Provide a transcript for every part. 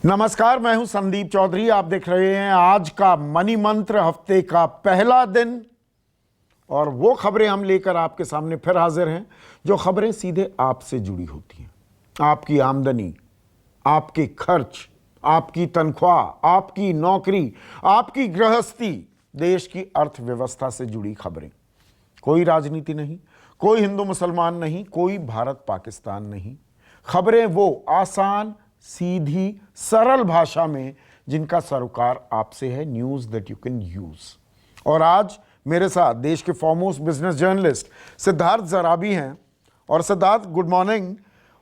नमस्कार, मैं हूं संदीप चौधरी। आप देख रहे हैं आज का मनी मंत्र, हफ्ते का पहला दिन। और वो खबरें हम लेकर आपके सामने फिर हाजिर हैं, जो खबरें सीधे आपसे जुड़ी होती हैं। आपकी आमदनी, आपके खर्च, आपकी तनख्वाह, आपकी नौकरी, आपकी गृहस्थी, देश की अर्थव्यवस्था से जुड़ी खबरें। कोई राजनीति नहीं, कोई हिंदू मुसलमान नहीं, कोई भारत पाकिस्तान नहीं। खबरें वो आसान, सीधी, सरल भाषा में जिनका सरोकार आपसे है। News that you can use. और आज मेरे साथ देश के foremost business journalist Siddharth Zarabi हैं। और सिद्धार्थ, गुड मॉर्निंग।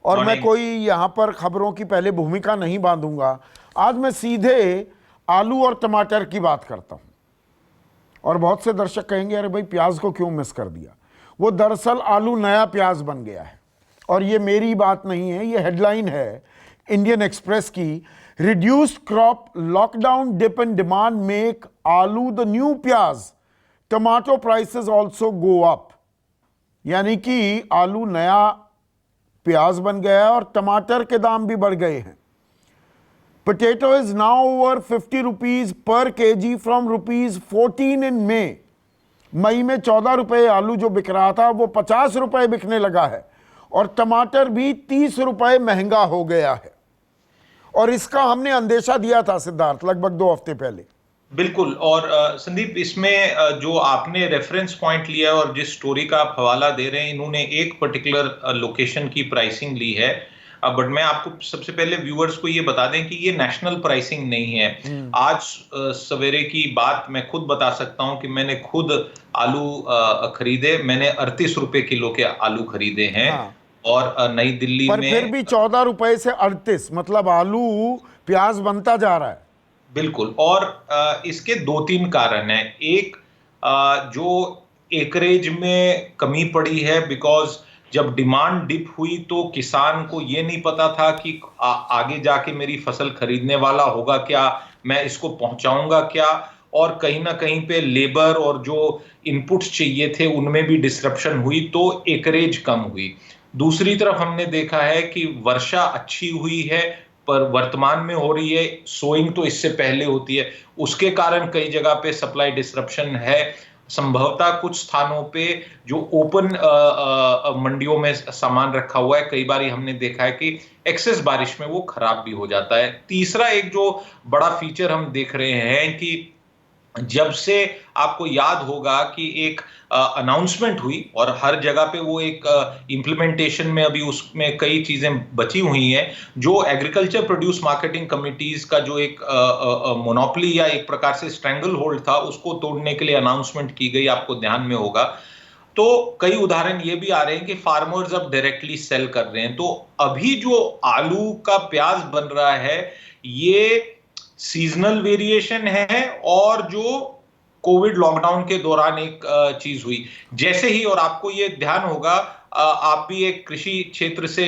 और मैं कोई यहां पर खबरों की पहले भूमिका नहीं बांधूंगा। आज मैं सीधे आलू और टमाटर की बात करता हूं। और बहुत से दर्शक कहेंगे, अरे भाई प्याज को क्यों मिस कर दिया। वो दरअसल आलू नया प्याज बन गया है। और ये मेरी बात नहीं है, ये हेडलाइन है इंडियन एक्सप्रेस की। Reduced crop lockdown dip in demand make aloo the new pyaaz, tomato prices also go up. यानी कि आलू नया प्याज बन गया है और टमाटर के दाम भी बढ़ गए हैं। Potato is now over 50 rupees per KG from rupees 14 इन मई में 14 रुपए आलू जो बिक रहा था वो 50 रुपए बिकने लगा है। और टमाटर भी 30 रुपए महंगा हो गया है। और इसका हमने अंदेशा दिया था सिद्धार्थ, लगभग 2 हफ्ते पहले। बिल्कुल। और संदीप, इसमें जो आपने रेफरेंस पॉइंट लिया और जिस स्टोरी का आप हवाला दे रहे हैं, इन्होंने एक पर्टिकुलर लोकेशन की प्राइसिंग ली है। बट मैं आपको सबसे पहले व्यूअर्स को ये बता दें कि ये नेशनल प्राइसिंग नहीं है। आज सवेरे की बात मैं खुद बता सकता हूं कि मैंने खुद आलू खरीदे। मैंने 38 रुपए किलो के आलू खरीदे हैं। हाँ। और नई दिल्ली पर में फिर भी 14 रुपए से 38, मतलब आलू प्याज बनता जा रहा है। बिल्कुल। और इसके 2-3 कारण हैं। एक, जो एकरेज में कमी पड़ी है, बिकॉज जब डिमांड डिप हुई तो किसान को ये नहीं पता था कि आगे जाके मेरी फसल खरीदने वाला होगा क्या, मैं इसको पहुंचाऊंगा क्या। और कहीं ना कहीं पे लेबर और जो इनपुट्स चाहिए थे उनमें भी डिसरप्शन हुई, तो एकरेज कम हुई। दूसरी तरफ हमने देखा है कि वर्षा अच्छी हुई है, पर वर्तमान में हो रही है। सोइंग तो इससे पहले होती है, उसके कारण कई जगह पे सप्लाई डिसरप्शन है। संभवतः कुछ स्थानों पे जो ओपन मंडियों में सामान रखा हुआ है, कई बार हमने देखा है कि एक्सेस बारिश में वो खराब भी हो जाता है। तीसरा एक जो बड़ा फीचर हम देख रहे हैं कि जब से आपको याद होगा कि एक अनाउंसमेंट हुई और हर जगह पे वो एक इंप्लीमेंटेशन में अभी उसमें कई चीजें बची हुई हैं, जो एग्रीकल्चर प्रोड्यूस मार्केटिंग कमिटीज का जो एक मोनोपोली या एक प्रकार से स्ट्रैंगल होल्ड था, उसको तोड़ने के लिए अनाउंसमेंट की गई, आपको ध्यान में होगा। तो कई उदाहरण ये भी आ रहे हैं कि फार्मर्स अब डायरेक्टली सेल कर रहे हैं। तो अभी जो आलू का प्याज बन रहा है, ये सीजनल वेरिएशन है और जो कोविड लॉकडाउन के दौरान एक चीज हुई जैसे ही। और आपको ये ध्यान होगा, आप भी एक कृषि क्षेत्र से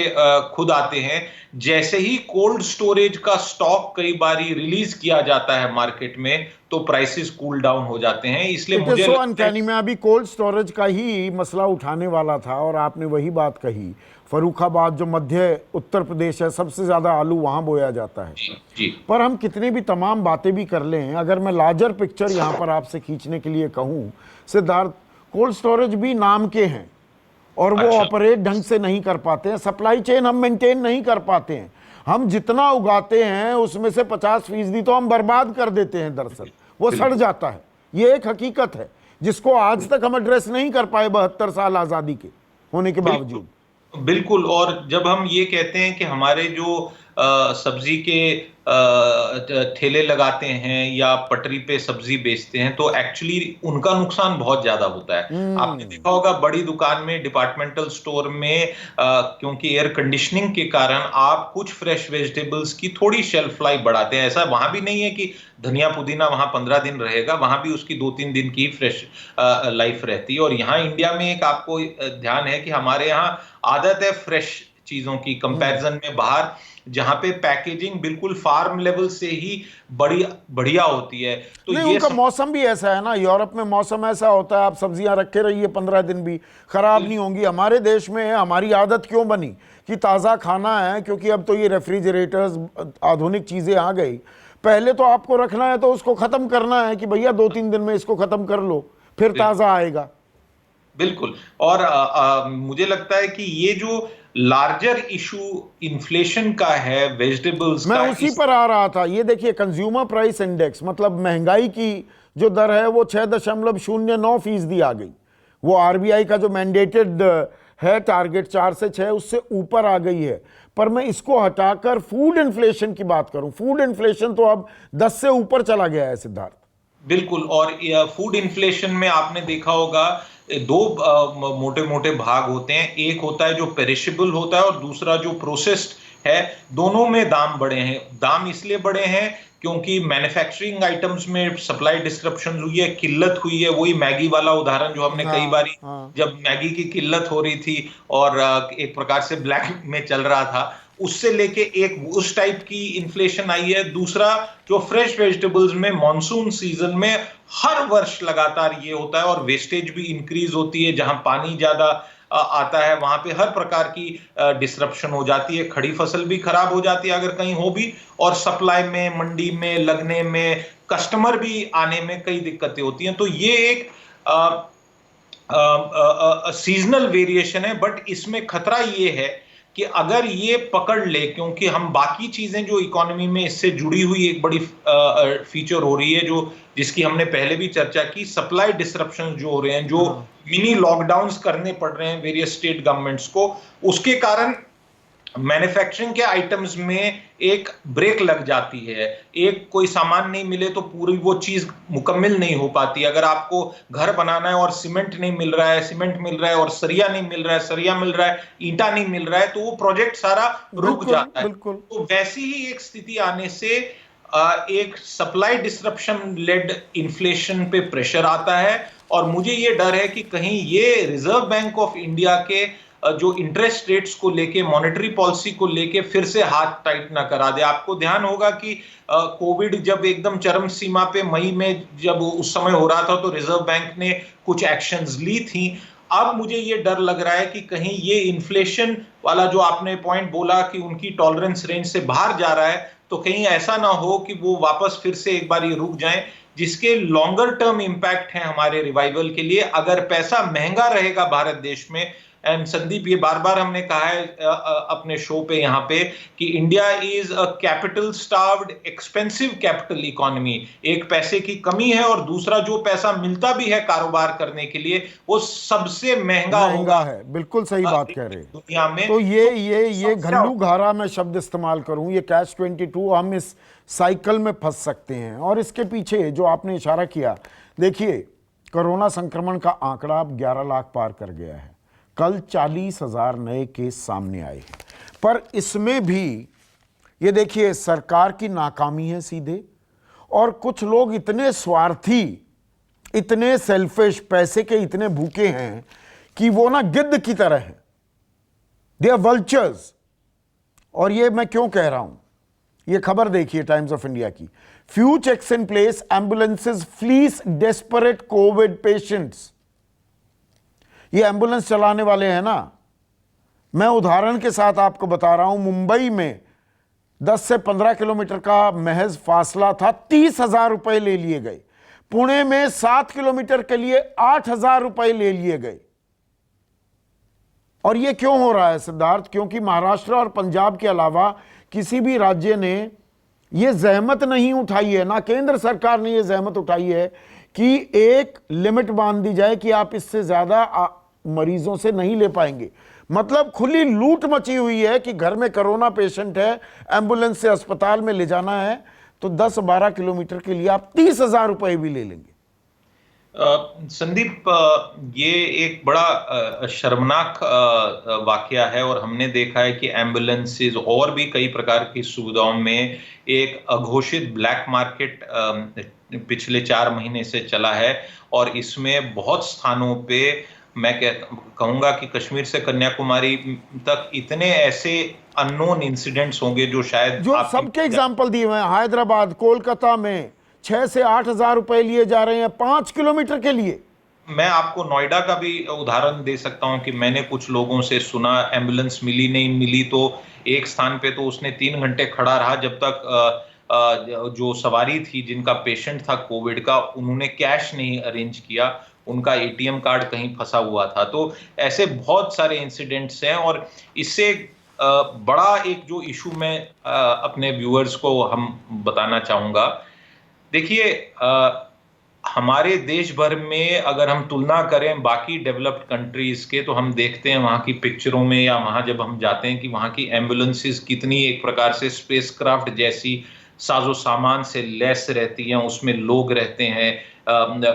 खुद आते हैं, जैसे ही कोल्ड स्टोरेज का स्टॉक कई बारी रिलीज किया जाता है मार्केट में, तो प्राइसेस कूल डाउन हो जाते हैं। इसलिए मुझे अनकैनी मैं अभी कोल्ड स्टोरेज का ही मसला उठाने वाला था और आपने वही बात कही। फर्रुखाबाद जो मध्य उत्तर प्रदेश है, सबसे ज्यादा आलू वहां बोया जाता है। जी। पर हम कितनी भी तमाम बातें भी कर लें, अगर मैं लार्जर पिक्चर यहां पर आपसे खींचने के लिए कहूं सिद्धार्थ, कोल्ड स्टोरेज भी नाम के हैं और वो ऑपरेट ढंग से नहीं कर पाते हैं। सप्लाई चेन हम मेंटेन नहीं कर पाते हैं। हम जितना उगाते हैं उसमें से 50% तो हम बर्बाद कर देते हैं। दरअसल वो सड़ जाता है। ये एक हकीकत है जिसको आज तक हम एड्रेस नहीं कर पाए 72 साल आजादी के होने के बावजूद। बिल्कुल। और जब हम ये कहते हैं कि हमारे जो सब्जी के ठेले लगाते हैं या पटरी पे सब्जी बेचते हैं, तो एक्चुअली उनका नुकसान बहुत ज्यादा होता है। आपने देखा होगा बड़ी दुकान में, डिपार्टमेंटल स्टोर में, क्योंकि एयर कंडीशनिंग के कारण आप कुछ फ्रेश वेजिटेबल्स की थोड़ी शेल्फ लाइफ बढ़ाते हैं। ऐसा वहां भी नहीं है कि धनिया पुदीना वहां 15 दिन रहेगा, वहां भी उसकी 2-3 दिन की फ्रेश लाइफ रहती है। और यहाँ इंडिया में एक आपको ध्यान है कि हमारे यहाँ आदत है फ्रेश चीजों की कंपैरिजन में बाहर, जहां पे पैकेजिंग बिल्कुल फार्म लेवल से ही बढ़िया होती है। तो नहीं, ये उनका मौसम भी ऐसा है ना, यूरोप में मौसम ऐसा होता है, आप सब्जियां रखे रहिए 15 दिन भी खराब नहीं होंगी। हमारे देश में हमारी आदत क्यों बनी कि ताज़ा खाना है, क्योंकि अब तो ये रेफ्रिजरेटर्स आधुनिक चीज़ें आ गई। पहले तो आपको रखना है तो उसको ख़त्म करना है कि भैया 2-3 दिन में इसको ख़त्म कर लो, फिर ताज़ा आएगा। बिल्कुल। और मुझे लगता है कि ये जो लार्जर इशू इन्फ्लेशन का है, वेजिटेबल्स मैं का, उसी पर आ रहा था। ये देखिए, कंज्यूमर प्राइस इंडेक्स, मतलब महंगाई की जो दर है वो 6.09% आ गई। वो आरबीआई का जो मैंडेटेड है टारगेट 4 से 6, उससे ऊपर आ गई है। पर मैं इसको हटाकर फूड इन्फ्लेशन की बात करूं, फूड इन्फ्लेशन तो अब 10 से ऊपर चला गया है सिद्धार्थ। बिल्कुल। और फूड इन्फ्लेशन में आपने देखा होगा दो मोटे मोटे भाग होते हैं। एक होता है जो पेरिशेबल होता है और दूसरा जो प्रोसेस्ड है। दोनों में दाम बढ़े हैं। दाम इसलिए बढ़े हैं क्योंकि मैन्युफैक्चरिंग आइटम्स में सप्लाई डिस्ट्रप्शन हुई है, किल्लत हुई है। वही मैगी वाला उदाहरण जो हमने कई हाँ, बारी, हाँ। जब मैगी की किल्लत हो रही थी और एक प्रकार से ब्लैक में चल रहा था, उससे लेके एक उस टाइप की इन्फ्लेशन आई है। दूसरा, जो फ्रेश वेजिटेबल्स में मॉनसून सीजन में हर वर्ष लगातार ये होता है और वेस्टेज भी इंक्रीज होती है। जहां पानी ज्यादा आता है वहां पे हर प्रकार की डिसरप्शन हो जाती है। खड़ी फसल भी खराब हो जाती है अगर कहीं हो भी, और सप्लाई में, मंडी में लगने में, कस्टमर भी आने में कई दिक्कतें होती हैं। तो ये एक सीजनल वेरिएशन है। बट इसमें खतरा ये है कि अगर ये पकड़ ले, क्योंकि हम बाकी चीजें जो इकोनॉमी में इससे जुड़ी हुई एक बड़ी फीचर हो रही है, जो जिसकी हमने पहले भी चर्चा की, सप्लाई डिसरप्शन जो हो रहे हैं, जो मिनी लॉकडाउन्स करने पड़ रहे हैं वेरियस स्टेट गवर्नमेंट्स को, उसके कारण मैन्युफैक्चरिंग के आइटम्स में एक ब्रेक लग जाती है। एक कोई सामान नहीं मिले तो पूरी वो चीज मुकम्मल नहीं हो पाती। अगर आपको घर बनाना है और सीमेंट नहीं मिल रहा है, सीमेंट मिल रहा है और सरिया नहीं मिल रहा है, सरिया मिल रहा है, ईंटा नहीं मिल रहा है, तो वो प्रोजेक्ट सारा रुक बिल्कुल, जाता है। बिल्कुल। तो वैसी ही एक स्थिति आने से एक सप्लाई डिसरप्शन लेड इन्फ्लेशन पे प्रेशर आता है। और मुझे ये डर है कि कहीं ये रिजर्व बैंक ऑफ इंडिया के जो इंटरेस्ट रेट्स को लेके, मॉनेटरी पॉलिसी को लेके फिर से हाथ टाइट ना करा दे। आपको ध्यान होगा कि कोविड जब एकदम चरम सीमा पे मई में जब उस समय हो रहा था, तो रिजर्व बैंक ने कुछ एक्शंस ली थी। अब मुझे ये डर लग रहा है कि कहीं ये इन्फ्लेशन वाला जो आपने पॉइंट बोला कि उनकी टॉलरेंस रेंज से बाहर जा रहा है, तो कहीं ऐसा ना हो कि वो वापस फिर से एक बार ये रुक जाएं, जिसके लॉन्गर टर्म इंपैक्ट है हमारे रिवाइवल के लिए। अगर पैसा महंगा रहेगा भारत देश में, एंड संदीप, ये बार बार हमने कहा है अपने शो पे यहाँ पे कि India is a capital starved expensive capital economy. एक पैसे की कमी है, और दूसरा जो पैसा मिलता भी है कारोबार करने के लिए, वो सबसे महंगा होगा है। बिल्कुल सही बात कह रहे हैं। दुनिया में। तो ये समस्या घल्लू घारा मैं शब्द इस्तेमाल करूं, ये कैच 22, हम इस साइकिल में फंस सकते हैं। और इसके पीछे जो आपने इशारा किया, देखिए, कोरोना संक्रमण का आंकड़ा अब 11 लाख पार कर गया है। कल 40,000 नए केस सामने आए। पर इसमें भी ये देखिए, सरकार की नाकामी है सीधे, और कुछ लोग इतने स्वार्थी, इतने सेल्फिश, पैसे के इतने भूखे हैं कि वो ना गिद्ध की तरह है। They are vultures. और ये मैं क्यों कह रहा हूं, ये खबर देखिए टाइम्स ऑफ इंडिया की। Few checks in place, ambulances fleece desperate Covid patients. ये एम्बुलेंस चलाने वाले हैं ना, मैं उदाहरण के साथ आपको बता रहा हूं। मुंबई में 10 से 15 किलोमीटर का महज फासला था, 30,000 रुपए ले लिए गए। पुणे में 7 किलोमीटर के लिए 8,000 रुपए ले लिए गए। और यह क्यों हो रहा है सिद्धार्थ? क्योंकि महाराष्ट्र और पंजाब के अलावा किसी भी राज्य ने यह जहमत नहीं उठाई है, ना केंद्र सरकार ने यह जहमत उठाई है कि एक लिमिट बांध दी जाए कि आप इससे ज्यादा मरीजों से नहीं ले पाएंगे। मतलब खुली लूट मची हुई है कि घर में कोरोना पेशेंट है, एम्बुलेंस से अस्पताल में ले जाना है, तो 10-12 किलोमीटर के लिए आप 30,000 रुपए भी ले लेंगे। संदीप, ये एक बड़ा शर्मनाक वाकया है। और हमने देखा है कि एम्बुलेंसेज और भी कई प्रकार की सुविधाओं में एक अघोषित ब्लैक मार्केट पिछले 4 महीने से चला है। और इसमें बहुत स्थानों पे मैं कहूंगा कि कश्मीर से कन्याकुमारी तक इतने ऐसे अननोन इंसिडेंट्स होंगे जो शायद जो सबके एग्जाम्पल दिए हुए हैं। हैदराबाद, कोलकाता में 6 से 8 हजार रुपए लिए जा रहे हैं 5 किलोमीटर के लिए। मैं आपको नोएडा का भी उदाहरण दे सकता हूं कि मैंने कुछ लोगों से सुना, एम्बुलेंस मिली नहीं मिली तो एक स्थान पे तो उसने 3 घंटे खड़ा रहा जब तक जो सवारी थी जिनका पेशेंट था कोविड का, उन्होंने कैश नहीं अरेंज किया, उनका एटीएम कार्ड कहीं फंसा हुआ था। तो ऐसे बहुत सारे इंसिडेंट्स हैं और इससे बड़ा एक जो इशू मैं अपने व्यूअर्स को हम बताना चाहूंगा। देखिए, हमारे देश भर में अगर हम तुलना करें बाकी डेवलप्ड कंट्रीज के, तो हम देखते हैं वहां की पिक्चरों में या वहां जब हम जाते हैं कि वहां की एम्बुलेंसेस कितनी एक प्रकार से स्पेसक्राफ्ट जैसी साजो सामान से लैस रहती हैं, उसमें लोग रहते हैं,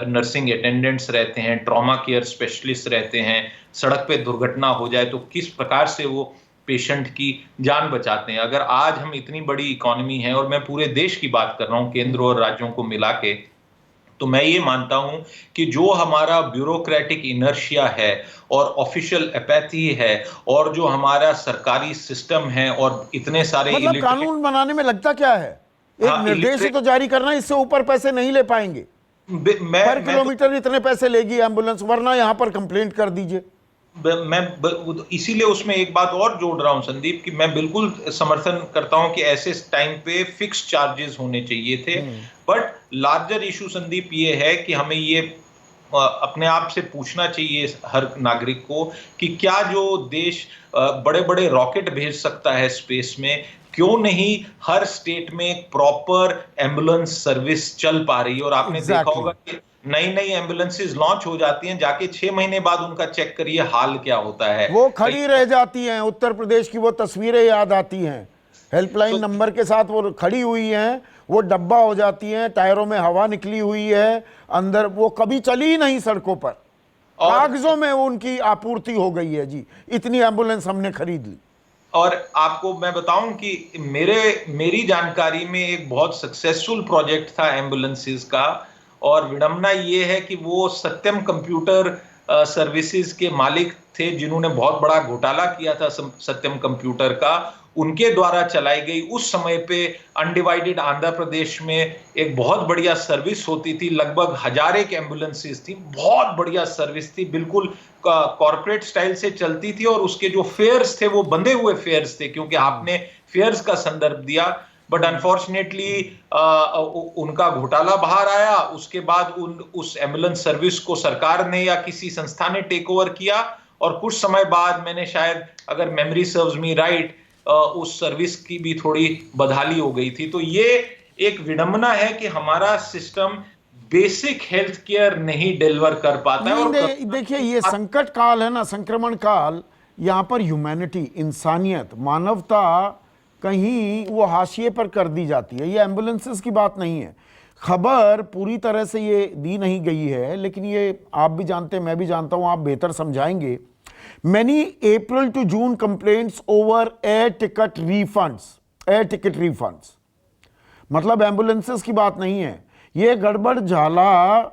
नर्सिंग अटेंडेंट्स रहते हैं, ट्रॉमा केयर स्पेशलिस्ट रहते हैं, सड़क पे दुर्घटना हो जाए तो किस प्रकार से वो पेशेंट की जान बचाते हैं। अगर आज हम इतनी बड़ी इकोनॉमी है, और मैं पूरे देश की बात कर रहा हूं केंद्र और राज्यों को मिला के, तो मैं ये मानता हूं कि जो हमारा ब्यूरोक्रेटिक इनर्शिया है और ऑफिशियल एपैथी है और जो हमारा सरकारी सिस्टम है और इतने सारे मतलब कानून बनाने में लगता क्या है, एक निर्देश ही तो जारी करना, इससे ऊपर पैसे नहीं ले पाएंगे। पर किलोमीटर इतने पैसे लेगी एम्बुलेंस, वरना यहां पर कंप्लेंट कर दीजिए। मैं इसीलिए उसमें एक बात और जोड़ रहा हूं संदीप, कि मैं बिल्कुल समर्थन करता हूं कि ऐसे टाइम पे फिक्स चार्जेस होने चाहिए थे। बट लार्जर इशू संदीप ये है कि हमें ये अपने आप से पूछना चाहिए हर नागरिक को कि क्या जो देश बड़े बड़े रॉकेट भेज सकता है स्पेस में, क्यों नहीं हर स्टेट में एक प्रॉपर एम्बुलेंस सर्विस चल पा रही है। और आपने देखा होगा कि नई नई एम्बुलेंसेज लॉन्च हो जाती हैं, जाके 6 महीने बाद उनका चेक करिए हाल क्या होता है, वो खड़ी रह जाती हैं। उत्तर प्रदेश की वो तस्वीरें याद आती हैं, हेल्पलाइन नंबर के साथ वो खड़ी हुई हैं, वो डब्बा हो जाती हैं, टायरों में हवा निकली हुई है, अंदर वो कभी चली ही नहीं सड़कों पर, कागजों में उनकी आपूर्ति हो गई है जी, इतनी एम्बुलेंस हमने खरीद ली। और आपको मैं बताऊं कि मेरी जानकारी में एक बहुत सक्सेसफुल प्रोजेक्ट था एम्बुलेंसेज का, और विडंबना ये है कि वो सत्यम कंप्यूटर सर्विसेज के मालिक थे जिन्होंने बहुत बड़ा घोटाला किया था सत्यम कंप्यूटर का। उनके द्वारा चलाई गई उस समय पे अनडिवाइडेड आंध्र प्रदेश में एक बहुत बढ़िया सर्विस होती थी, लगभग 1000 एक एम्बुलेंसेज थी, बहुत बढ़िया सर्विस थी, बिल्कुल कॉर्पोरेट स्टाइल से चलती थी, और उसके जो फेयर्स थे वो बंधे हुए फेयर्स थे, क्योंकि आपने फेयर्स का संदर्भ दिया। बट अनफॉर्चुनेटली उनका घोटाला बाहर आया, उसके बाद उस एम्बुलेंस सर्विस को सरकार ने या किसी संस्था ने टेक ओवर किया, और कुछ समय बाद मैंने शायद, अगर मेमोरी सर्व्स मी राइट, उस सर्विस की भी थोड़ी बदहाली हो गई थी। तो ये एक विडंबना है कि हमारा सिस्टम बेसिक हेल्थ केयर नहीं डिलीवर कर पाता है। और देखिए ये संकट काल है ना, संक्रमण काल, यहां पर ह्यूमैनिटी, इंसानियत, मानवता कहीं वो हाशिए पर कर दी जाती है। ये एम्बुलेंसेस की बात नहीं है, खबर पूरी तरह से ये दी नहीं गई है, लेकिन ये आप भी जानते हैं, मैं भी जानता हूं, आप बेहतर समझाएंगे। Many April to June complaints over air ticket refunds, मतलब एम्बुलेंसेस की बात नहीं है, ये गड़बड़ झाला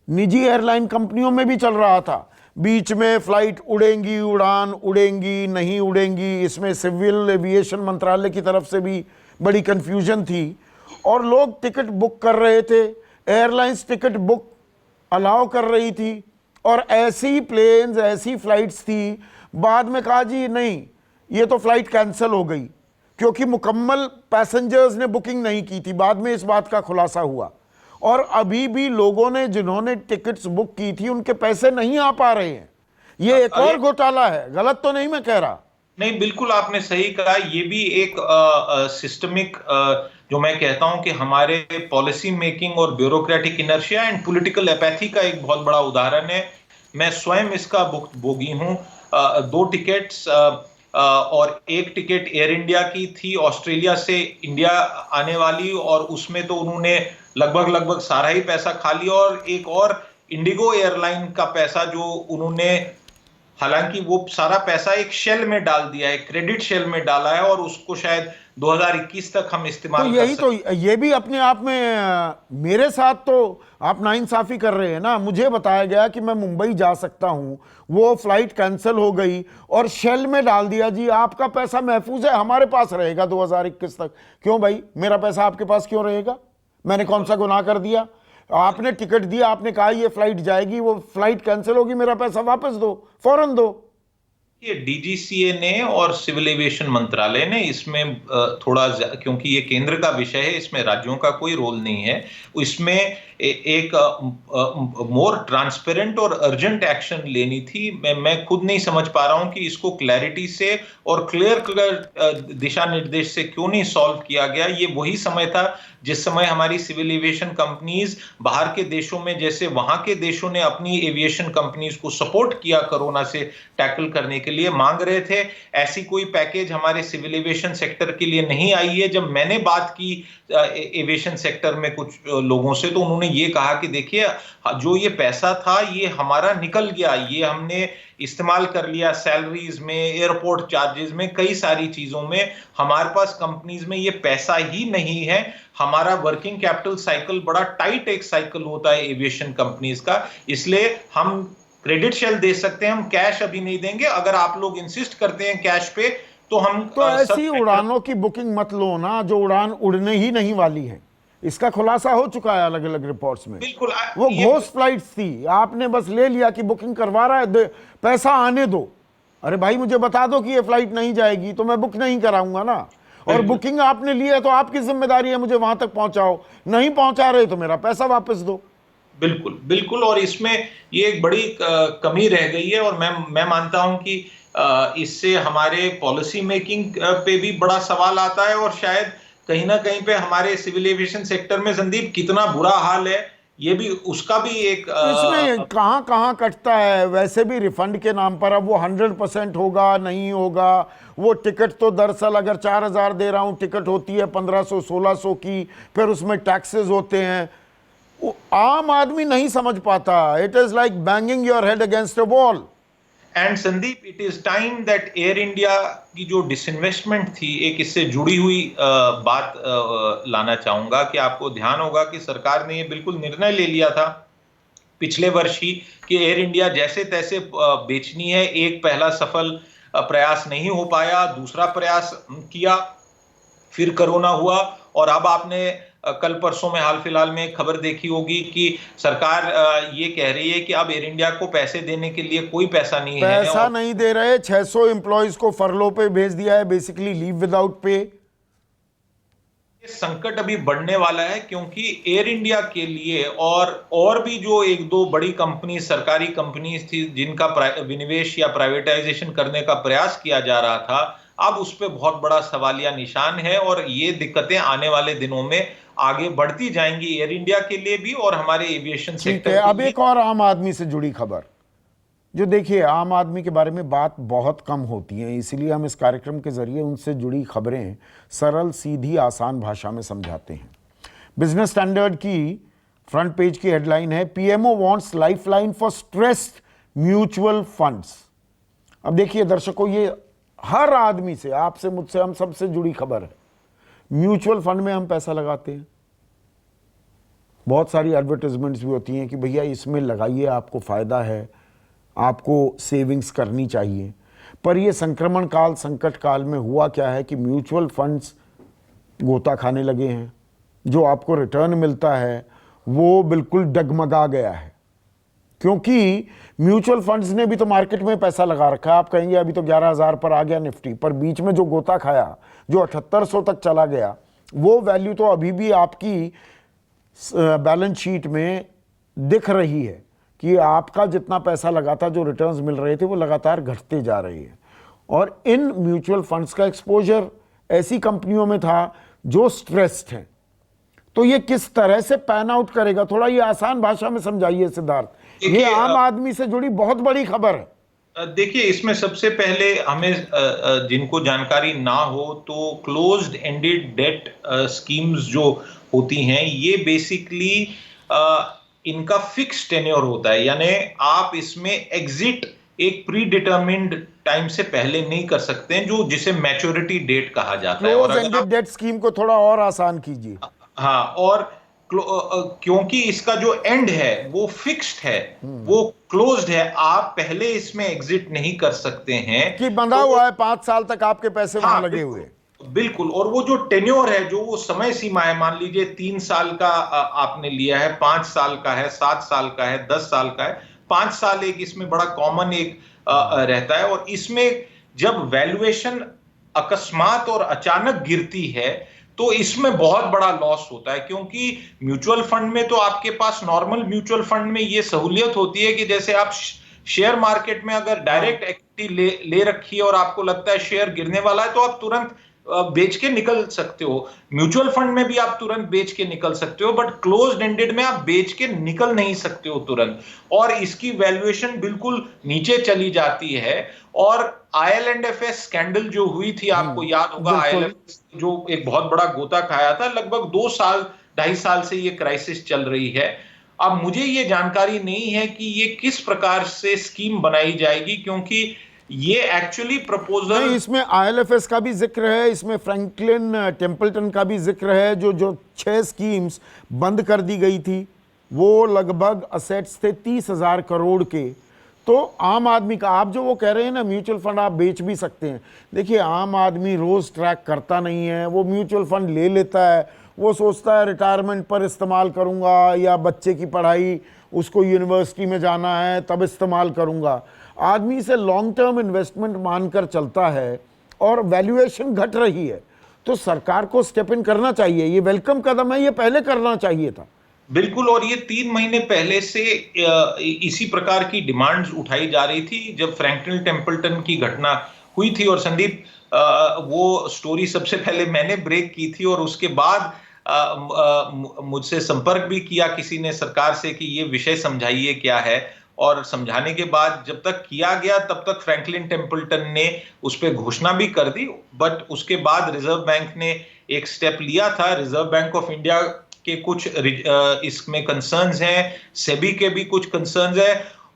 निजी एयरलाइन कंपनियों में भी चल रहा था। बीच में फ्लाइट उड़ेंगी, उड़ान उड़ेंगी, नहीं उड़ेंगी, इसमें सिविल एविएशन मंत्रालय की तरफ से भी बड़ी कंफ्यूजन थी, और लोग टिकट बुक कर रहे थे, एयरलाइंस टिकट बुक अलाउ कर रही थी, और ऐसी प्लेन्स, ऐसी फ्लाइट्स थी, बाद में कहा जी नहीं, ये तो फ्लाइट कैंसिल हो गई, क्योंकि मुकम्मल पैसेंजर्स ने बुकिंग नहीं की थी। बाद में इस बात का खुलासा हुआ, और अभी भी लोगों ने जिन्होंने टिकट्स बुक की थी उनके पैसे नहीं आ पा रहे हैं। ये एक और घोटाला है, गलत तो नहीं मैं कह रहा? नहीं, बिल्कुल आपने सही कहा। ये भी एक सिस्टमिक, जो मैं कहता हूं कि हमारे पॉलिसी मेकिंग और bureaucratic inertia and political apathy का एक बहुत बड़ा उदाहरण है। मैं स्वयं इसका भुक्तभोगी हूं। 2 टिकट्स, और एक टिकट एयर इंडिया की थी ऑस्ट्रेलिया से इंडिया आने वाली, और उसमें तो उन्होंने लगभग सारा ही पैसा खा लिया, और एक और इंडिगो एयरलाइन का पैसा जो उन्होंने हालांकि वो सारा पैसा एक शेल में डाल दिया है, क्रेडिट शेल में डाला है, और उसको शायद 2021 तक हम तो इस्तेमाल कर यही तो, सकते। ये भी अपने आप में मेरे साथ तो आप नाइंसाफी कर रहे हैं ना। मुझे बताया गया कि मैं मुंबई जा सकता हूं, वो फ्लाइट कैंसिल हो गई और शेल में डाल दिया। जी आपका पैसा महफूज है, हमारे पास रहेगा 2021 तक। क्यों भाई, मेरा पैसा आपके पास क्यों रहेगा? मैंने कौन सा गुनाह कर दिया? आपने टिकट दिया, आपने कहा ये फ्लाइट जाएगी, वो फ्लाइट कैंसिल होगी, मेरा पैसा वापस दो, फौरन दो। ये डीजीसीए ने और सिविल एविएशन मंत्रालय ने इसमें क्योंकि ये केंद्र का विषय है, इसमें राज्यों का कोई रोल नहीं है, इसमें एक मोर ट्रांसपेरेंट और अर्जेंट एक्शन लेनी थी। मैं खुद नहीं समझ पा रहा हूं कि इसको क्लैरिटी से और क्लियर दिशा निर्देश से क्यों नहीं सॉल्व किया गया। ये वही समय था जिस समय हमारी सिविल एविएशन कंपनीज बाहर के देशों में, जैसे वहां के देशों ने अपनी एविएशन कंपनीज को सपोर्ट किया कोरोना से टैकल करने के लिए, मांग रहे थे, ऐसी कोई पैकेज हमारे सिविल एविएशन सेक्टर के लिए नहीं आई है। जब मैंने बात की एविएशन सेक्टर में कुछ लोगों से, तो उन्होंने ये कहा कि देखिए, जो ये पैसा था ये हमारा निकल गया, ये हमने इस्तेमाल कर लिया सैलरीज में, एयरपोर्ट चार्जेस में, कई सारी चीजों में। हमारे पास कंपनीज में ये पैसा ही नहीं है। हमारा वर्किंग कैपिटल साइकिल बड़ा टाइट एक साइकिल होता है एविएशन कंपनीज का, इसलिए हम क्रेडिट शेल दे सकते हैं, हम कैश अभी नहीं देंगे। अगर आप लोग इंसिस्ट करते हैं कैश पे, तो हम तो ऐसी उड़ानों की बुकिंग मत लो ना जो उड़ान उड़ने ही नहीं वाली है। इसका खुलासा हो चुका है अलग अलग रिपोर्ट्स में। बिल्कुल वो घोस्ट फ्लाइट्स थी, आपने बस ले लिया कि बुकिंग करवा रहा है, पैसा आने दो। अरे भाई मुझे बता दो कि ये फ्लाइट नहीं जाएगी तो मैं बुक नहीं कराऊंगा ना। और बुकिंग आपने ली है तो आपकी जिम्मेदारी है मुझे वहां तक पहुंचाओ, नहीं पहुंचा रहे तो मेरा पैसा वापस दो। बिल्कुल बिल्कुल। और इसमें ये एक बड़ी कमी रह गई है, और मैं मानता हूं कि इससे हमारे पॉलिसी मेकिंग पे भी बड़ा सवाल आता है, और शायद कहीं ना कहीं पे हमारे सिविल एविएशन सेक्टर में, संदीप, कितना बुरा हाल है, ये भी उसका भी एक इसमें कहां कहां कटता है। वैसे भी रिफंड के नाम पर अब वो 100% होगा नहीं होगा। वो टिकट तो दरअसल अगर 4,000 दे रहा हूं, टिकट होती है 1,500-1,600 की, फिर उसमें टैक्सेस होते हैं। आम आदमी नहीं समझ पाता। It is like banging your head against a wall. And Sandeep, it is time that air India की जो डिसइन्वेस्टमेंट थी, एक इससे जुड़ी हुई बात लाना चाहूंगा कि आपको ध्यान होगा कि सरकार ने ये बिल्कुल निर्णय ले लिया था पिछले वर्ष ही कि एयर इंडिया जैसे तैसे बेचनी है। एक पहला सफल प्रयास नहीं हो पाया, दूसरा प्रयास किया, फिर कोरोना हुआ, और अब आपने कल परसों में हाल फिलहाल में खबर देखी होगी कि सरकार ये कह रही है कि अब एयर इंडिया को पैसे देने के लिए कोई पैसा नहीं है। पैसा नहीं दे रहे, 600 एम्प्लॉइज को फरलो पे भेज दिया है, बेसिकली लीव विदाउट पे। संकट अभी बढ़ने वाला है, क्योंकि एयर इंडिया के लिए और भी जो एक दो बड़ी कंपनी, सरकारी कंपनी थी, जिनका विनिवेश या प्राइवेटाइजेशन करने का प्रयास किया जा रहा था, अब उस पर बहुत बड़ा सवालिया निशान है, और ये दिक्कतें आने वाले दिनों में आगे बढ़ती जाएंगी एयर इंडिया के लिए भी और हमारे एविएशन सेक्टर। अब एक और आम आदमी से जुड़ी खबर, जो देखिए आम आदमी के बारे में बात बहुत कम होती है, इसलिए हम इस कार्यक्रम के जरिए उनसे जुड़ी खबरें सरल, सीधी, आसान भाषा में समझाते हैं। बिजनेस स्टैंडर्ड की फ्रंट पेज की हेडलाइन है, PMO wants lifeline for stressed mutual funds. अब देखिए दर्शकों, ये हर आदमी से, आपसे, मुझसे, हम सबसे जुड़ी खबर है। म्यूचुअल फंड में हम पैसा लगाते हैं, बहुत सारी एडवर्टाइजमेंट्स भी होती हैं कि भैया इसमें लगाइए, आपको फायदा है, आपको सेविंग्स करनी चाहिए। पर ये संक्रमण काल, संकट काल में हुआ क्या है कि म्यूचुअल फंड्स गोता खाने लगे हैं। जो आपको रिटर्न मिलता है वो बिल्कुल डगमगा गया है, क्योंकि म्यूचुअल फंड्स ने भी तो मार्केट में पैसा लगा रखा है। आप कहेंगे अभी तो 11,000 पर आ गया निफ्टी, पर बीच में जो गोता खाया, जो 7800 तक चला गया, वो वैल्यू तो अभी भी आपकी बैलेंस शीट में दिख रही है कि आपका जितना पैसा लगा था, जो रिटर्न्स मिल रहे थे, वो लगातार घटते जा रहे हैं। और इन म्यूचुअल फंड्स का एक्सपोजर ऐसी कंपनियों में था जो स्ट्रेस्ड हैं। तो ये किस तरह से पैन आउट करेगा, थोड़ा ये आसान भाषा में समझाइए सिद्धार्थ। ये आम आदमी से जुड़ी बहुत बड़ी खबर है। देखिए, इसमें सबसे पहले हमें जिनको जानकारी ना हो, तो क्लोज्ड एंडेड डेट स्कीम्स जो होती हैं, ये बेसिकली इनका फिक्स टेन्योर होता है, यानी आप इसमें एग्जिट एक प्री डिटर्मिन्ड टाइम से पहले नहीं कर सकते हैं, जो जिसे मैच्योरिटी डेट कहा जाता है। और क्लोज अगर एंडेड आप, डेट स्कीम को थोड़ा और आसान कीजिए। हाँ, और क्योंकि इसका जो एंड है वो फिक्स्ड है, वो क्लोज्ड है, आप पहले इसमें एग्जिट नहीं कर सकते हैं। कि बंधा तो हुआ है 5 साल तक आपके पैसे वहां हाँ, लगे बिल्कुल हुए। बिल्कुल। और वो जो टेन्योर है, जो वो समय सीमा है, मान लीजिए 3 साल का आपने लिया है, 5 साल का है, 7 साल का है, 10 साल का है। 5 साल एक इसमें बड़ा कॉमन एक रहता है। और इसमें जब वैल्यूएशन अकस्मात और अचानक गिरती है तो इसमें बहुत बड़ा लॉस होता है, क्योंकि म्यूचुअल फंड में तो आपके पास, नॉर्मल म्यूचुअल फंड में ये सहूलियत होती है कि जैसे आप शेयर मार्केट में अगर डायरेक्ट इक्विटी ले रखी है और आपको लगता है शेयर गिरने वाला है, तो आप तुरंत बेच के निकल सकते हो। म्यूचुअल फंड में भी आप तुरंत बेच के निकल सकते हो, बट क्लोज्ड एंडेड में आप बेच के निकल नहीं सकते हो तुरंत, और इसकी वैल्यूएशन बिल्कुल नीचे चली जाती है। और IL&FS स्कैंडल जो हुई थी, आपको याद होगा, बिल्कुल। IL&FS जो एक बहुत बड़ा गोता खाया था, लगभग 2 साल 2.5 साल से ये क्राइसिस चल रही है। अब मुझे ये जानकारी नहीं है कि ये किस प्रकार से स्कीम बनाई जाएगी, क्योंकि ये एक्चुअली प्रपोजल, नहीं, इसमें IL&FS का भी जिक्र है, इसमें फ्रैंकलिन टेम्पल्टन का भी जिक्र है। जो जो 6 स्कीम्स बंद कर दी गई थी, वो लगभग असेट्स थे 30,000 करोड़ के। तो आम आदमी का, आप जो वो कह रहे हैं ना, म्यूचुअल फंड आप बेच भी सकते हैं। देखिए, आम आदमी रोज ट्रैक करता नहीं है, वो म्यूचुअल फंड ले लेता है, वो सोचता है रिटायरमेंट पर इस्तेमाल करूंगा, या बच्चे की पढ़ाई, उसको यूनिवर्सिटी में जाना है तब इस्तेमाल करूंगा। आदमी इसे लॉन्ग टर्म इन्वेस्टमेंट मानकर चलता है, और वैल्यूएशन घट रही है, तो सरकार को स्टेप इन करना चाहिए। ये वेलकम कदम है, ये पहले करना चाहिए था। बिल्कुल। और ये 3 महीने पहले से इसी प्रकार की डिमांड्स उठाई जा रही थी जब फ्रैंकलिन टेम्पल्टन की घटना हुई थी। और संदीप, वो स्टोरी सबसे पहले मैंने ब्रेक की थी, और उसके बाद मुझसे संपर्क भी किया किसी ने सरकार से कि ये विषय समझाइए क्या है। और समझाने के बाद जब तक किया गया, तब तक फ्रैंकलिन टेम्पल्टन ने उस पर घोषणा भी कर दी, बट उसके बाद रिजर्व बैंक ने एक स्टेप लिया था। रिजर्व बैंक ऑफ इंडिया के कुछ इसमें कंसर्न्स हैं, सेबी के भी कुछ कंसर्न्स है।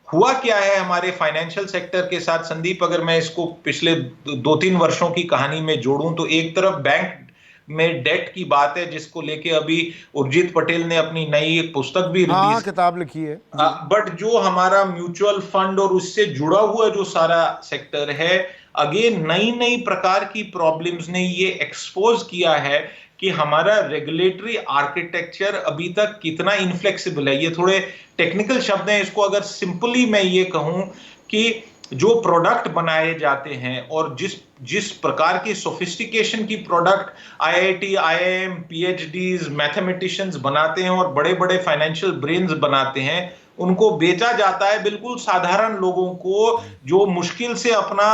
हुआ क्या है हमारे फाइनेंशियल सेक्टर के साथ, संदीप, अगर मैं इसको पिछले 2-3 वर्षों की कहानी में जोड़ूं, तो एक तरफ बैंक में डेट की बात है, जिसको लेके अभी उर्जित पटेल ने अपनी नई एक पुस्तक भी हाँ, रिलीज, किताब लिखी है। बट जो हमारा म्यूचुअल फंड और उससे जुड़ा हुआ जो सारा सेक्टर है, अगेन नई नई प्रकार की प्रॉब्लम्स ने ये एक्सपोज किया है कि हमारा रेगुलेटरी आर्किटेक्चर अभी तक कितना इनफ्लेक्सिबल है। ये थोड़े टेक्निकल शब्द हैं, इसको अगर सिंपली मैं ये कहूं कि जो प्रोडक्ट बनाए जाते हैं और जिस जिस प्रकार की सोफिस्टिकेशन की product IIT, IIM, PhDs, mathematicians बनाते हैं और बड़े बड़े फाइनेंशियल ब्रेन्स बनाते हैं, उनको बेचा जाता है बिल्कुल साधारण लोगों को, जो मुश्किल से अपना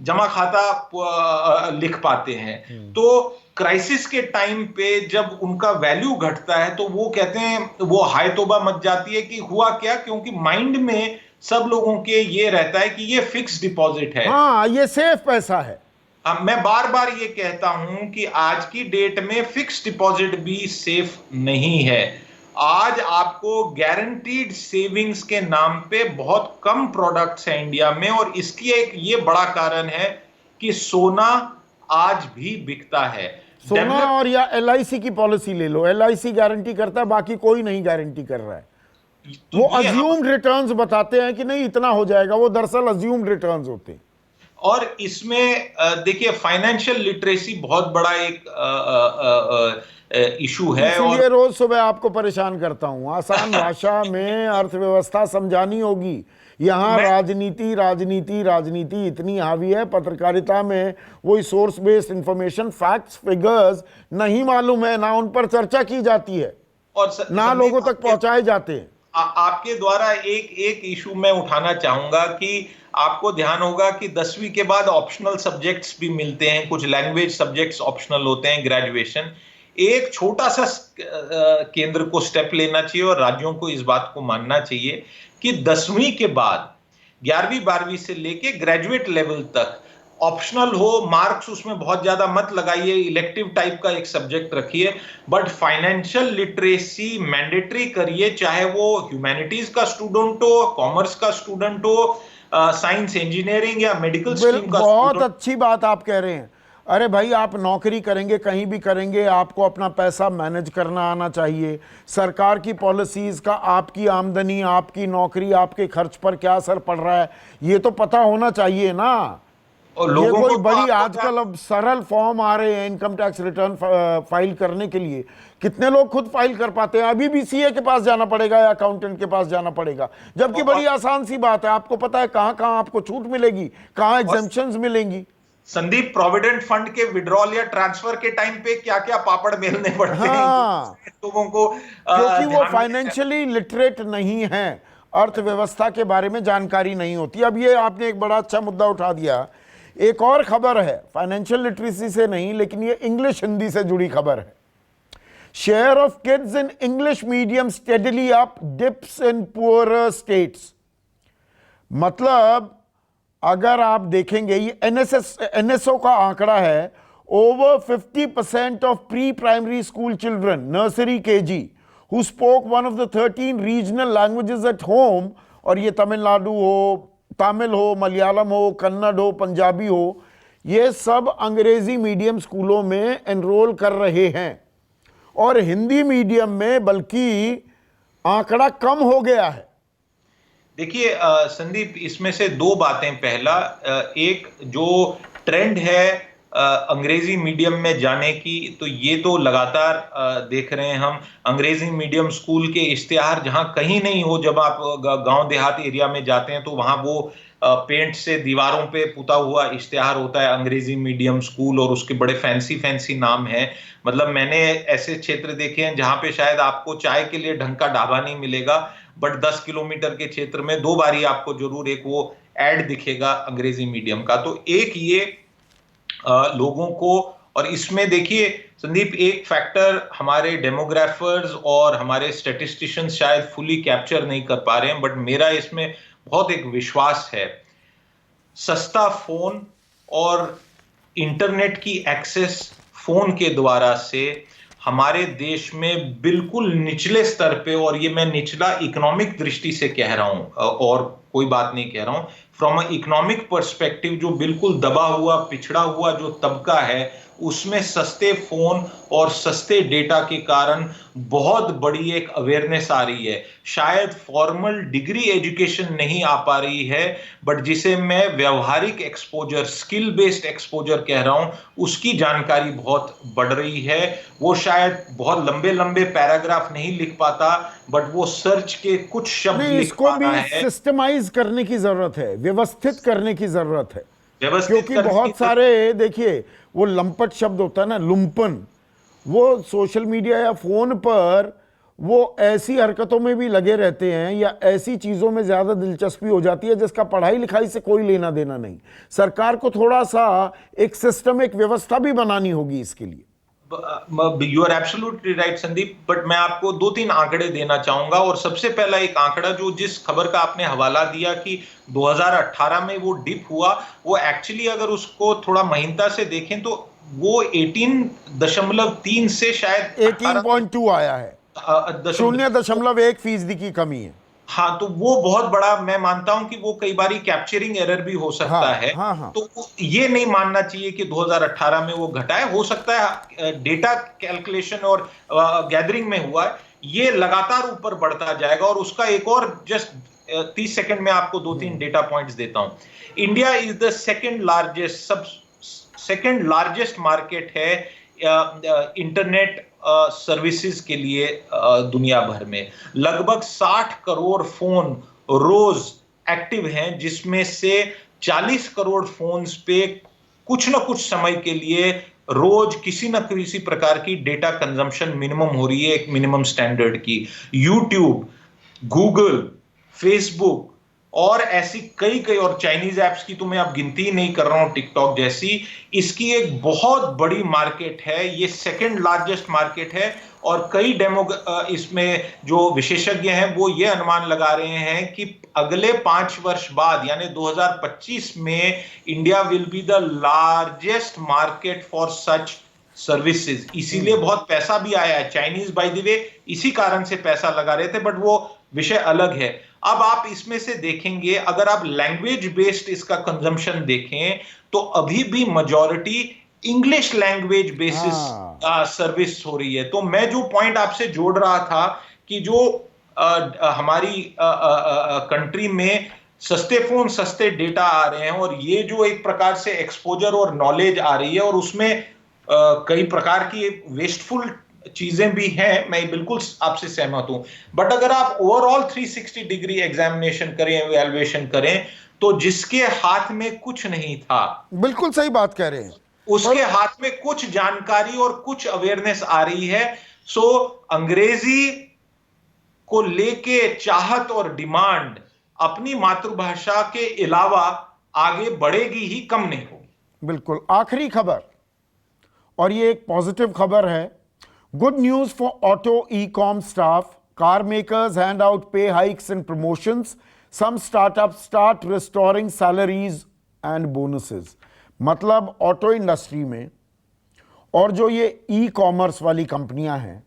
जमा खाता लिख पाते हैं। तो क्राइसिस के टाइम पे जब उनका वैल्यू घटता है, तो वो कहते हैं, वो हाय तौबा मच जाती है कि हुआ क्या, क्योंकि माइंड में सब लोगों के ये रहता है कि ये फिक्स डिपॉजिट है। हाँ, ये सेफ पैसा है। मैं बार बार ये कहता हूं कि आज की डेट में फिक्स डिपॉजिट भी सेफ नहीं है। आज आपको गारंटीड सेविंग्स के नाम पे बहुत कम प्रोडक्ट्स हैं इंडिया में, और इसकी एक ये बड़ा कारण है कि सोना आज भी बिकता है। सोना, और या LIC की पॉलिसी ले लो, LIC गारंटी करता है, बाकी कोई नहीं गारंटी कर रहा है। तो वो ये अज्यूम्ड रिटर्न्स बताते हैं कि नहीं इतना हो जाएगा, वो दरअसल अज्यूम्ड रिटर्न्स होते हैं। और इसमें देखिए, फाइनेंशियल लिटरेसी बहुत बड़ा एक इशू है। और इसीलिए रोज सुबह आपको परेशान करता हूं, आसान भाषा में अर्थव्यवस्था समझानी होगी। यहाँ मैं राजनीति राजनीति राजनीति इतनी हावी है, पत्रकारिता में वही source based information, facts, figures नहीं मालूम है, ना उन पर चर्चा की जाती है, और ना लोगों तक पहुंचाए जाते हैं। आपके द्वारा एक एक इशू मैं उठाना चाहूंगा कि आपको ध्यान होगा कि 10वीं के बाद ऑप्शनल सब्जेक्ट्स भी मिलते हैं, कुछ लैंग्वेज सब्जेक्ट्स ऑप्शनल होते हैं, ग्रेजुएशन। एक छोटा सा केंद्र को स्टेप लेना चाहिए और राज्यों को इस बात को मानना चाहिए कि 10वीं के बाद 11वीं 12वीं से लेके ग्रेजुएट लेवल तक ऑप्शनल हो, मार्क्स उसमें बहुत ज्यादा मत लगाइए, इलेक्टिव टाइप का एक सब्जेक्ट रखिए, बट फाइनेंशियल लिटरेसी मैंडेटरी करिए, चाहे वो ह्यूमैनिटीज का स्टूडेंट हो, कॉमर्स का स्टूडेंट हो, साइंस इंजीनियरिंग या मेडिकल स्ट्रीम का बहुत अच्छी बात आप कह रहे हैं। अरे भाई, आप नौकरी करेंगे, कहीं भी करेंगे, आपको अपना पैसा मैनेज करना आना चाहिए। सरकार की पॉलिसीज का आपकी आमदनी, आपकी नौकरी, आपके खर्च पर क्या असर पड़ रहा है, ये तो पता होना चाहिए ना। और ये लोगों कोई को तो बड़ी आपको आजकल अब सरल फॉर्म आ रहे हैं इनकम टैक्स रिटर्न फाइल करने के लिए। कितने लोग खुद फाइल कर पाते हैं? अभी भी सीए के पास जाना पड़ेगा या अकाउंटेंट के पास जाना पड़ेगा, जबकि बड़ी आसान सी बात है। आपको पता है कहां कहां आपको छूट मिलेगी, कहां एग्जेम्पशंस मिलेंगी। संदीप, प्रोविडेंट फंड के विड्रॉल या ट्रांसफर के टाइम पे क्या क्या पापड़ बेलने पड़ते हैं हाँ, लोगों को क्योंकि वो ध्यान में। फाइनेंशियली लिटरेट नहीं है, अर्थव्यवस्था के बारे में जानकारी नहीं होती। अब ये आपने एक बड़ा अच्छा मुद्दा उठा दिया। एक और खबर है, फाइनेंशियल लिटरेसी से नहीं, लेकिन ये इंग्लिश हिंदी से जुड़ी खबर है। Share of kids in English medium steadily up, dips in poor states. मतलब अगर आप देखेंगे, ये एनएसओ का आंकड़ा है, over 50% of pre primary school children, nursery KG, who spoke one of the 13 regional languages at home, और ये तमिलनाडु हो, तमिल हो, मलयालम हो, कन्नड़ हो, पंजाबी हो, ये सब अंग्रेजी मीडियम स्कूलों में एनरोल कर रहे हैं। और हिंदी मीडियम में बल्कि आंकड़ा कम हो गया है। देखिए संदीप, इसमें से दो बातें। पहला, एक जो ट्रेंड है अंग्रेजी मीडियम में जाने की, तो ये तो लगातार देख रहे हैं हम। अंग्रेजी मीडियम स्कूल के इश्तिहार जहां कहीं नहीं हो, जब आप गांव देहात एरिया में जाते हैं तो वहां वो पेंट से दीवारों पे पुता हुआ इश्तिहार होता है अंग्रेजी मीडियम स्कूल, और उसके बड़े फैंसी फैंसी नाम है। मतलब मैंने ऐसे क्षेत्र देखे हैं जहां पे शायद आपको चाय के लिए ढंग का ढाबा नहीं मिलेगा, बट 10 किलोमीटर के क्षेत्र में 2 बारी आपको जरूर एक वो एड दिखेगा अंग्रेजी मीडियम का। तो एक ये लोगों को, और इसमें देखिए संदीप, एक फैक्टर हमारे डेमोग्राफर्स और हमारे स्टैटिस्टिशियंस शायद फुली कैप्चर नहीं कर पा रहे हैं, बट मेरा इसमें बहुत एक विश्वास है। सस्ता फोन और इंटरनेट की एक्सेस फोन के द्वारा से हमारे देश में बिल्कुल निचले स्तर पे, और ये मैं निचला इकोनॉमिक दृष्टि से कह रहा हूं और कोई बात नहीं कह रहा हूं, फ्रॉम अ इकोनॉमिक पर्सपेक्टिव, जो बिल्कुल दबा हुआ पिछड़ा हुआ जो तबका है, उसमें सस्ते फोन और सस्ते डेटा के कारण बहुत बड़ी एक अवेयरनेस आ रही है। शायद फॉर्मल डिग्री एजुकेशन नहीं आ पा रही है, बट जिसे मैं व्यवहारिक एक्सपोजर, स्किल बेस्ड एक्सपोजर कह रहा हूं, उसकी जानकारी बहुत बढ़ रही है। वो शायद बहुत लंबे लंबे पैराग्राफ नहीं लिख पाता, बट वो सर्च के कुछ शब्द नहीं, लिख इसको पा भी रहा है। सिस्टमाइज करने की जरूरत है, व्यवस्थित करने की जरूरत है। व्यवस्थित क्योंकि करने बहुत की सारे, देखिए, वो लंपट शब्द होता है ना, लुम्पन, वो सोशल मीडिया या फोन पर वो ऐसी हरकतों में भी लगे रहते हैं या ऐसी चीजों में ज्यादा दिलचस्पी हो जाती है जिसका पढ़ाई लिखाई से कोई लेना देना नहीं। सरकार को थोड़ा सा एक सिस्टम, एक व्यवस्था भी बनानी होगी इसके लिए। You are absolutely right Sandeep, but मैं आपको 2-3 आंकड़े देना चाहूंगा। और सबसे पहला एक आंकड़ा, जो जिस खबर का आपने हवाला दिया कि 2018 में वो डिप हुआ, वो एक्चुअली अगर उसको थोड़ा महीनता से देखें तो वो 18.3 से शायद 18.2 आया है, 0.1% की कमी है। हाँ, तो वो बहुत बड़ा, मैं मानता हूं कि वो कई बारी कैप्चरिंग एरर भी हो सकता है। हाँ। तो ये नहीं मानना चाहिए कि 2018 में वो घटा है। हो सकता है डेटा कैलकुलेशन और गैदरिंग में हुआ है, ये लगातार ऊपर बढ़ता जाएगा। और उसका एक और जस्ट 30 सेकंड में आपको 2-3 डेटा पॉइंट्स देता हूं। India is the second largest market है इंटरनेट सर्विसेज के लिए दुनिया भर में। लगभग 60 करोड़ फोन रोज एक्टिव हैं, जिसमें से 40 करोड़ फोन्स पे कुछ ना कुछ समय के लिए रोज किसी ना किसी प्रकार की डेटा कंजम्पशन मिनिमम हो रही है, एक मिनिमम स्टैंडर्ड की। यूट्यूब, गूगल, फेसबुक और ऐसी कई कई, और चाइनीज एप्स की तो मैं अब गिनती ही नहीं कर रहा हूं, टिकटॉक जैसी, इसकी एक बहुत बड़ी मार्केट है। ये सेकंड लार्जेस्ट मार्केट है। और कई इसमें जो विशेषज्ञ हैं वो ये अनुमान लगा रहे हैं कि अगले 5 वर्ष बाद, यानी 2025 में, India will be the largest market for such services. इसीलिए बहुत पैसा भी आया है। चाइनीज बाय द वे इसी कारण से पैसा लगा रहे थे, बट वो विषय अलग है। अब आप इसमें से देखेंगे, अगर आप लैंग्वेज बेस्ड इसका कंजम्पशन देखें तो अभी भी majority English language basis service हो रही है। तो मैं जो पॉइंट आपसे जोड़ रहा था कि जो हमारी कंट्री में सस्ते फोन सस्ते डेटा आ रहे हैं, और ये जो एक प्रकार से एक्सपोजर और नॉलेज आ रही है, और उसमें कई प्रकार की वेस्टफुल चीजें भी हैं, मैं बिल्कुल आपसे सहमत हूं। बट अगर आप ओवरऑल 360 डिग्री एग्जामिनेशन करें, एवेल्युएशन करें, तो जिसके हाथ में कुछ नहीं था, बिल्कुल सही बात कह रहे हैं, उसके हाथ में कुछ जानकारी और कुछ अवेयरनेस आ रही है। सो अंग्रेजी को लेके चाहत और डिमांड अपनी मातृभाषा के अलावा आगे बढ़ेगी ही, कम नहीं होगी। बिल्कुल। आखिरी खबर, और ये एक पॉजिटिव खबर है। Good news for auto e com staff, car makers hand out pay hikes and promotions, some startup start restoring salaries and bonuses. मतलब ऑटो इंडस्ट्री में और जो ये ई कॉमर्स वाली कंपनियां हैं,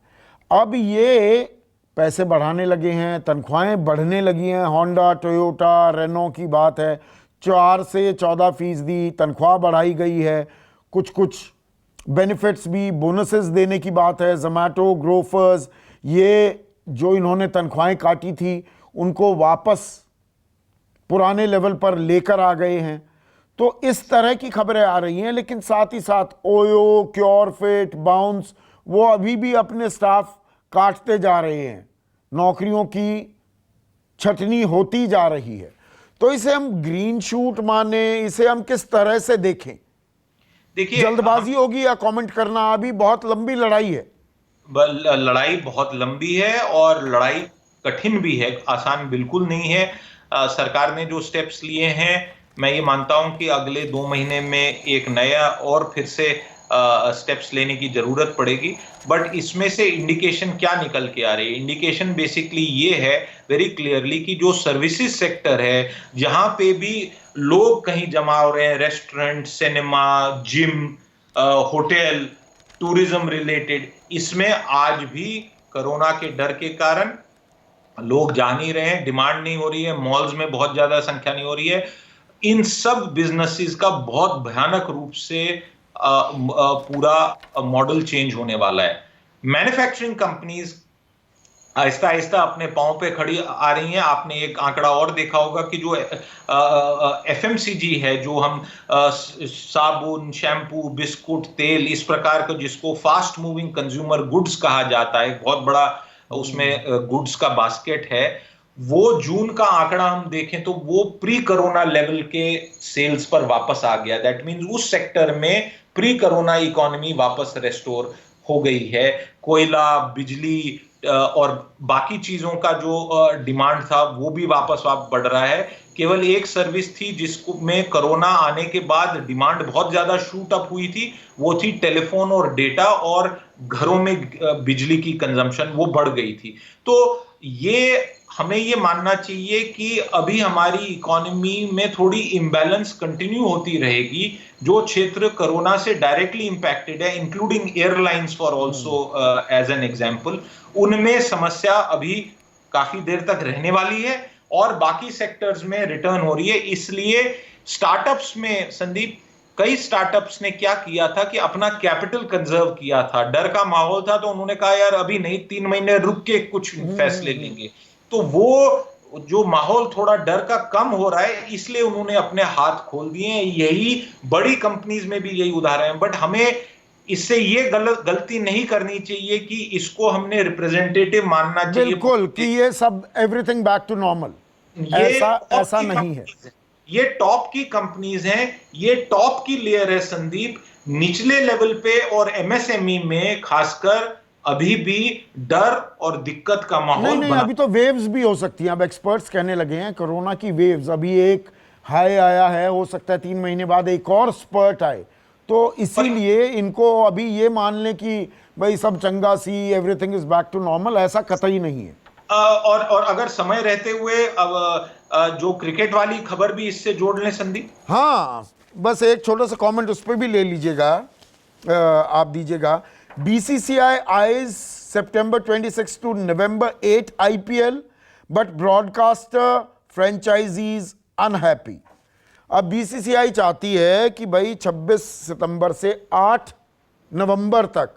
अब ये पैसे बढ़ाने लगे हैं, तनख्वाहें बढ़ने लगी हैं। होंडा, टोयोटा, रेनो की बात है, 4 से 14% तनख्वाह बढ़ाई गई है। कुछ कुछ बेनिफिट्स भी, बोनसेस देने की बात है। जोमैटो, ग्रोफर्स, ये जो इन्होंने तनख्वाहें काटी थी उनको वापस पुराने लेवल पर लेकर आ गए हैं। तो इस तरह की खबरें आ रही हैं, लेकिन साथ ही साथ ओयो, क्योरफिट, बाउंस, वो अभी भी अपने स्टाफ काटते जा रहे हैं, नौकरियों की छटनी होती जा रही है। तो इसे हम ग्रीन शूट माने, इसे हम किस तरह से देखें? देखिए, जल्दबाजी होगी या कमेंट करना? अभी बहुत लंबी लड़ाई है। लड़ाई बहुत लंबी है और लड़ाई कठिन भी है, आसान बिल्कुल नहीं है। सरकार ने जो स्टेप्स लिए हैं, मैं ये मानता हूं कि अगले 2 महीने में एक नया और फिर से स्टेप्स लेने की जरूरत पड़ेगी। बट इसमें से इंडिकेशन क्या निकल के आ रही है? इंडिकेशन बेसिकली ये है वेरी क्लियरली कि जो सर्विसेज सेक्टर है, जहां पे भी लोग कहीं जमा हो रहे हैं, restaurant, cinema, gym, hotel, tourism related, इसमें आज भी कोरोना के डर के कारण लोग जा नहीं रहे हैं, डिमांड नहीं हो रही है, मॉल्स में बहुत ज्यादा संख्या नहीं हो रही है। इन सब बिजनेसेस का बहुत भयानक रूप से पूरा मॉडल चेंज होने वाला है। मैन्युफैक्चरिंग कंपनीज आहिस्ता आहिस्ता अपने पांव पे खड़ी आ रही हैं। आपने एक आंकड़ा और देखा होगा कि जो एफएमसीजी है, जो हम साबुन, शैम्पू, बिस्कुट, तेल, इस प्रकार का, जिसको फास्ट मूविंग कंज्यूमर गुड्स कहा जाता है, बहुत बड़ा उसमें गुड्स का बास्केट है, वो जून का आंकड़ा हम देखें तो वो प्री कोरोना लेवल के सेल्स पर वापस आ गया। दैट मींस उस सेक्टर में प्री कोरोना इकोनॉमी वापस रेस्टोर हो गई है। कोयला, बिजली और बाकी चीजों का जो डिमांड था वो भी वापस बढ़ रहा है। केवल एक सर्विस थी जिसको में कोरोना आने के बाद डिमांड बहुत ज्यादा शूट अप हुई थी, वो थी टेलीफोन और डेटा, और घरों में बिजली की कंजम्पशन वो बढ़ गई थी। तो ये हमें ये मानना चाहिए कि अभी हमारी इकोनॉमी में थोड़ी इम्बैलेंस कंटिन्यू होती रहेगी। जो क्षेत्र कोरोना से डायरेक्टली इंपैक्टेड है, including airlines for also as an example, उनमें समस्या अभी काफी देर तक रहने वाली है और बाकी सेक्टर्स में रिटर्न हो रही है। इसलिए स्टार्टअप्स में, संदीप, कई स्टार्टअप्स ने क्या किया था कि अपना कैपिटल कंजर्व किया था। डर का माहौल था तो उन्होंने कहा यार अभी नहीं, 3 महीने रुक के कुछ फैसले लेंगे। तो वो जो माहौल थोड़ा डर का कम हो रहा है, इसलिए उन्होंने अपने हाथ खोल दिए हैं। यही बड़ी कंपनीज में भी यही उदाहरण है। बट हमें इससे ये गलती नहीं करनी चाहिए कि इसको हमने रिप्रेजेंटेटिव मानना चाहिए, बिल्कुल, कि ये सब एवरीथिंग बैक टू नॉर्मल, ऐसा नहीं है। ये टॉप की कंपनीज हैं, ये टॉप की लेयर है संदीप। निचले लेवल पे और एमएसएमई में खासकर अभी भी डर और दिक्कत का माहौल नहीं, अभी तो वेव्स भी हो सकती हैं। अब एक्सपर्ट्स कहने लगे हैं कोरोना की वेव्स, अभी एक हाई आया है, हो सकता है 3 महीने बाद एक और स्पर्ट आए। तो इसीलिए इनको अभी ये मान लें कि भाई सब चंगा सी, everything is back to normal, ऐसा कतई नहीं है। और अगर समय रहते हुए अब जो क्रिकेट वाली खबर भी इससे जोड़ लें संदीप। हाँ, बस एक छोटा सा कमेंट उस पर भी ले लीजिएगा, आप दीजिएगा। BCCI eyes September 26 to November 8 IPL, but broadcaster franchises unhappy. अब बीसीसीआई चाहती है कि भाई 26 सितंबर से 8 नवंबर तक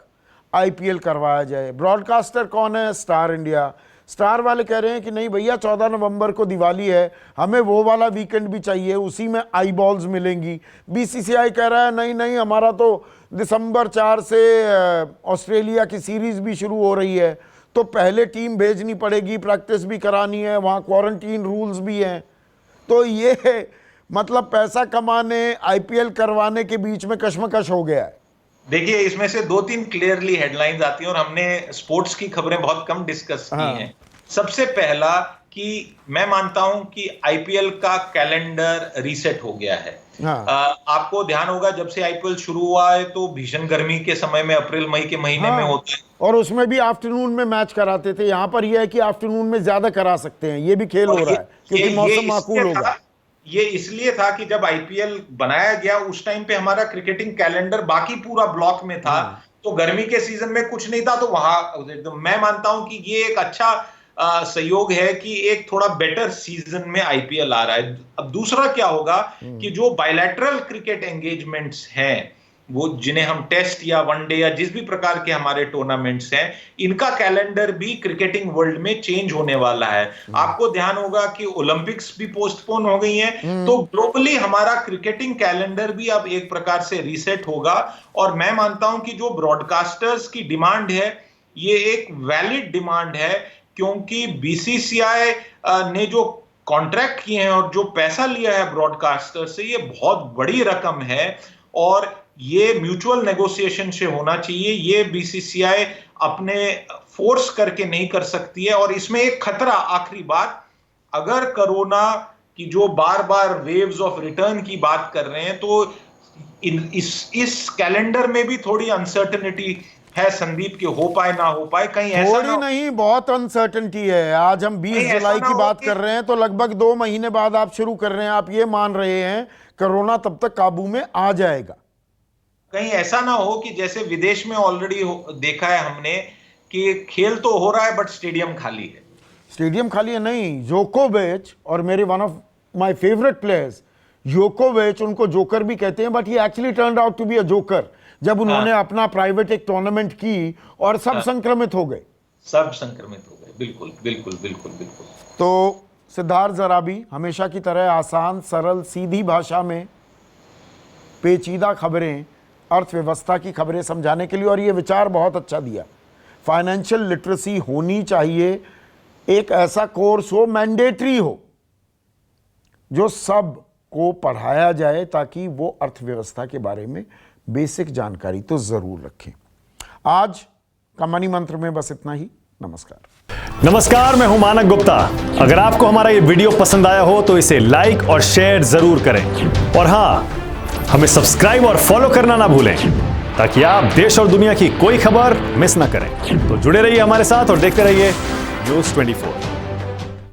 आईपीएल करवाया जाए। ब्रॉडकास्टर कौन है? Star India. स्टार वाले कह रहे हैं कि नहीं भैया, 14 नवंबर को दिवाली है, हमें वो वाला वीकेंड भी चाहिए, उसी में आई बॉल्स मिलेंगी। बीसीसीआई कह रहा है नहीं नहीं, हमारा तो दिसंबर 4 से ऑस्ट्रेलिया की सीरीज भी शुरू हो रही है, तो पहले टीम भेजनी पड़ेगी, प्रैक्टिस भी करानी है, वहाँ क्वारंटीन रूल्स भी हैं। तो ये मतलब पैसा कमाने, आईपीएल करवाने के बीच में कश्मकश हो गया है। देखिए, इसमें से 2-3 क्लियरली हेडलाइंस आती हैं और हमने स्पोर्ट्स की खबरें बहुत कम डिस्कस की हैं। सबसे पहला कि मैं मानता हूं कि आईपीएल का कैलेंडर रीसेट हो गया है। आपको ध्यान होगा, जब से आईपीएल शुरू हुआ है तो भीषण गर्मी के समय में अप्रैल मई के महीने में होता है, और उसमें भी आफ्टरनून में मैच कराते थे। यहाँ पर यह है कि आफ्टरनून में ज्यादा करा सकते हैं, ये भी खेल हो रहा है क्योंकि मौसम माकूल होगा। ये इसलिए था कि जब आईपीएल बनाया गया उस टाइम पे हमारा क्रिकेटिंग कैलेंडर बाकी पूरा ब्लॉक में था, तो गर्मी के सीजन में कुछ नहीं था, तो वहां मैं मानता हूं कि ये एक अच्छा सहयोग है कि एक थोड़ा बेटर सीजन में आईपीएल आ रहा है। अब दूसरा क्या होगा कि जो बायलैटरल क्रिकेट एंगेजमेंट्स हैं, वो जिन्हें हम टेस्ट या वनडे या जिस भी प्रकार के हमारे टूर्नामेंट्स हैं, इनका कैलेंडर भी क्रिकेटिंग वर्ल्ड में चेंज होने वाला है। आपको ध्यान होगा कि ओलंपिक्स भी पोस्टपोन हो गई हैं, तो ग्लोबली हमारा क्रिकेटिंग कैलेंडर भी अब एक प्रकार से रीसेट होगा। और मैं मानता हूं कि जो ब्रॉडकास्टर्स की डिमांड है, ये एक वैलिड डिमांड है, क्योंकि बीसीसीआई ने जो कॉन्ट्रैक्ट किए हैं और जो पैसा लिया है ब्रॉडकास्टर से, ये बहुत बड़ी रकम है और ये म्यूचुअल नेगोशिएशन से होना चाहिए। ये बीसीसीआई अपने फोर्स करके नहीं कर सकती है। और इसमें एक खतरा, आखिरी बात, अगर कोरोना की जो बार बार वेव्स ऑफ रिटर्न की बात कर रहे हैं, तो इस कैलेंडर में भी थोड़ी अनसर्टेनिटी है संदीप, के हो पाए ना हो पाए। कहीं ऐसा थोड़ी नहीं, बहुत अनसर्टेनिटी है। आज हम 20 जुलाई की बात कर रहे हैं, तो लगभग 2 महीने बाद आप शुरू कर रहे हैं। आप ये मान रहे हैं कोरोना तब तक काबू में आ जाएगा? कहीं ऐसा ना हो कि जैसे विदेश में ऑलरेडी देखा है हमने कि खेल तो हो रहा है बट स्टेडियम खाली है। स्टेडियम खाली है नहीं, जोकोविच और मेरे one of my favourite players जोकोविच, उनको जोकर भी कहते हैं, but he actually turned out to be a joker जब उन्होंने अपना प्राइवेट एक टूर्नामेंट की और सब संक्रमित हो गए। सब संक्रमित हो गए, बिल्कुल बिल्कुल बिल्कुल बिल्कुल। तो सिद्धार्थ ज़राबी हमेशा की तरह आसान, सरल, सीधी भाषा में पेचीदा खबरें, अर्थव्यवस्था की खबरें समझाने के लिए, और ये विचार बहुत अच्छा दिया। फाइनेंशियल लिटरेसी होनी चाहिए, एक ऐसा कोर्स हो, मैंडेटरी हो, जो सब को पढ़ाया जाए ताकि वो अर्थव्यवस्था के बारे में बेसिक जानकारी तो जरूर रखें। आज का मनी मंत्र में बस इतना ही। नमस्कार। नमस्कार, मैं हूं मानक गुप्ता। अगर आपको हमारा ये वीडियो पसंद आया हो तो इसे लाइक और शेयर जरूर करें, और हां, हमें सब्सक्राइब और फॉलो करना ना भूलें ताकि आप देश और दुनिया की कोई खबर मिस ना करें। तो जुड़े रहिए हमारे साथ और देखते रहिए न्यूज़ 24।